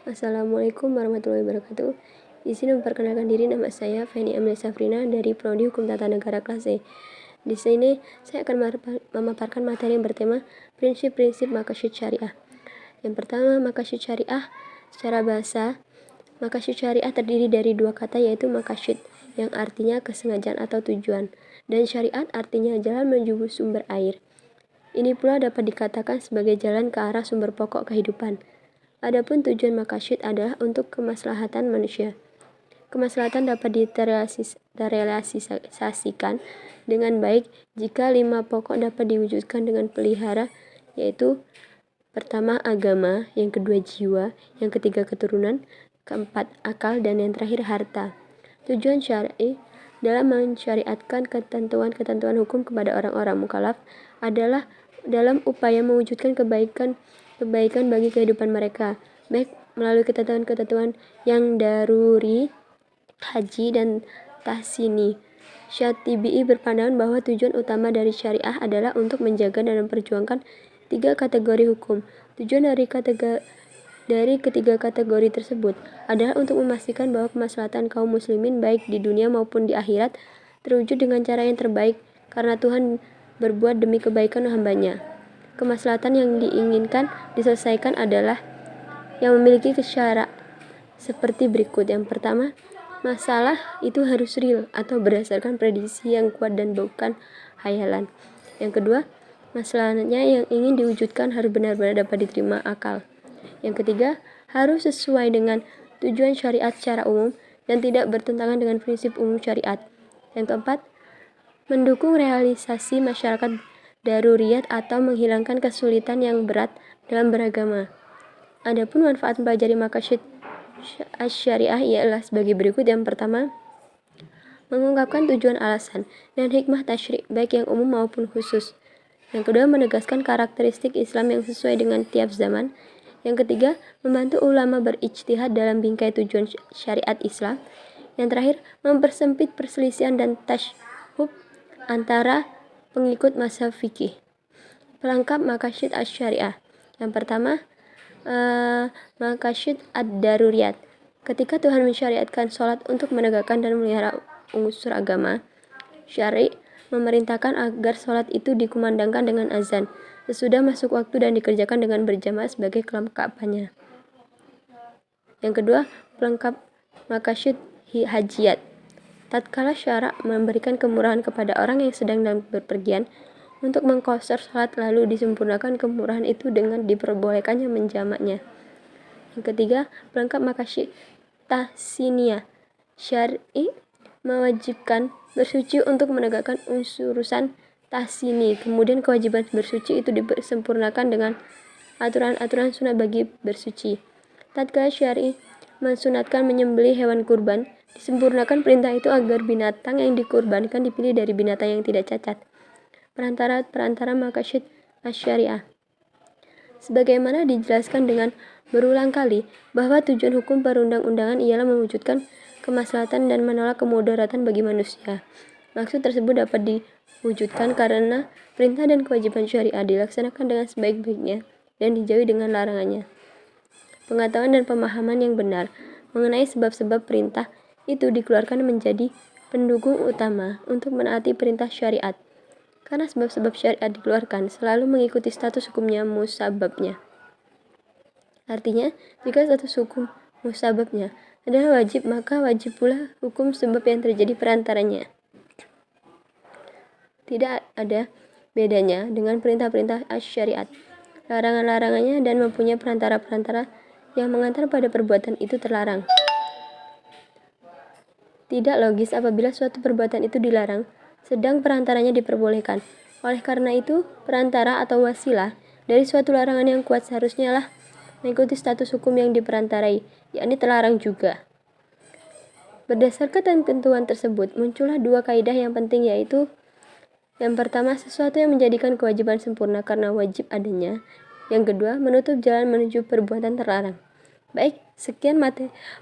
Assalamualaikum warahmatullahi wabarakatuh. Izin memperkenalkan diri, nama saya Feni Amelia Safrina dari Prodi Hukum Tata Negara kelas E. Di sini saya akan memaparkan materi yang bertema prinsip-prinsip maqasid syariah. Yang pertama, maqasid syariah. Secara bahasa, maqasid syariah terdiri dari dua kata, yaitu maqasid yang artinya kesengajaan atau tujuan, dan syariat artinya jalan menuju sumber air. Ini pula dapat dikatakan sebagai jalan ke arah sumber pokok kehidupan. Adapun tujuan maqasid adalah untuk kemaslahatan manusia. Kemaslahatan dapat terrealisasikan dengan baik jika 5 pokok dapat diwujudkan dengan pelihara, yaitu pertama agama, yang kedua jiwa, yang ketiga keturunan, keempat akal, dan yang terakhir harta. Tujuan syar'i dalam mensyariatkan ketentuan-ketentuan hukum kepada orang-orang mukallaf adalah dalam upaya mewujudkan kebaikan bagi kehidupan mereka, baik melalui ketentuan-ketentuan yang daruri, haji, dan tahsini. Syatibi berpandangan bahwa tujuan utama dari syariah adalah untuk menjaga dan memperjuangkan 3 kategori hukum. Tujuan dari ketiga kategori tersebut adalah untuk memastikan bahwa kemaslahatan kaum muslimin baik di dunia maupun di akhirat terwujud dengan cara yang terbaik, karena Tuhan berbuat demi kebaikan hambanya. Kemaslahatan yang diinginkan diselesaikan adalah yang memiliki syarat seperti berikut. Yang pertama, masalah itu harus real atau berdasarkan prediksi yang kuat dan bukan hayalan. Yang kedua, masalahnya yang ingin diwujudkan harus benar-benar dapat diterima akal. Yang ketiga, harus sesuai dengan tujuan syariat secara umum dan tidak bertentangan dengan prinsip umum syariat. Yang keempat, mendukung realisasi masyarakat daruriyat atau menghilangkan kesulitan yang berat dalam beragama. Adapun manfaat mempelajari maqasid syariah ialah sebagai berikut. Yang pertama, mengungkapkan tujuan, alasan, dan hikmah tasyri' baik yang umum maupun khusus. Yang kedua, menegaskan karakteristik Islam yang sesuai dengan tiap zaman. Yang ketiga, membantu ulama berijtihad dalam bingkai tujuan syariat Islam. Yang terakhir, mempersempit perselisihan dan tasyhub antara pengikut mazhab fikih. Pelengkap maqasid asy-syariah. Yang pertama, maqasid ad-daruriyat. Ketika Tuhan mensyariatkan sholat untuk menegakkan dan memelihara unsur agama, syari' memerintahkan agar sholat itu dikumandangkan dengan azan sesudah masuk waktu dan dikerjakan dengan berjamaah sebagai kelengkapannya. Yang kedua, pelengkap maqasid hajiyat. Tatkala syara' memberikan kemurahan kepada orang yang sedang dalam bepergian untuk mengqashar sholat, lalu disempurnakan kemurahan itu dengan diperbolehkannya menjamaknya. Yang ketiga, pelengkap maqasid tahsiniyah. Syar'i mewajibkan bersuci untuk menegakkan urusan tahsini, kemudian kewajiban bersuci itu disempurnakan dengan aturan-aturan sunat bagi bersuci. Tatkala syar'i mensunatkan menyembelih hewan kurban, disempurnakan perintah itu agar binatang yang dikurbankan dipilih dari binatang yang tidak cacat. Perantara maqasid asy-syariah. Sebagaimana dijelaskan dengan berulang kali bahwa tujuan hukum perundang-undangan ialah mewujudkan kemaslahatan dan menolak kemudaratan bagi manusia. Maksud tersebut dapat diwujudkan karena perintah dan kewajiban syariah dilaksanakan dengan sebaik-baiknya dan dijauhi dengan larangannya. Pengetahuan dan pemahaman yang benar mengenai sebab-sebab perintah itu dikeluarkan menjadi pendukung utama untuk menaati perintah syariat. Karena sebab-sebab syariat dikeluarkan selalu mengikuti status hukumnya musababnya. Artinya, jika status hukum musababnya adalah wajib, maka wajib pula hukum sebab yang terjadi perantaranya. Tidak ada bedanya dengan perintah-perintah asy-syariat, larangan-larangannya, dan mempunyai perantara-perantara yang mengantar pada perbuatan itu terlarang. Tidak logis apabila suatu perbuatan itu dilarang, sedang perantaranya diperbolehkan. Oleh karena itu, perantara atau wasilah dari suatu larangan yang kuat seharusnya lah mengikuti status hukum yang diperantarai, yakni terlarang juga. Berdasarkan ketentuan tersebut, muncullah 2 kaidah yang penting, yaitu yang pertama, sesuatu yang menjadikan kewajiban sempurna karena wajib adanya. Yang kedua, menutup jalan menuju perbuatan terlarang. Baik, sekian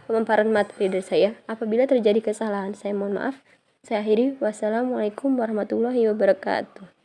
pemaparan materi dari saya. Apabila terjadi kesalahan, saya mohon maaf. Saya akhiri. Wassalamualaikum warahmatullahi wabarakatuh.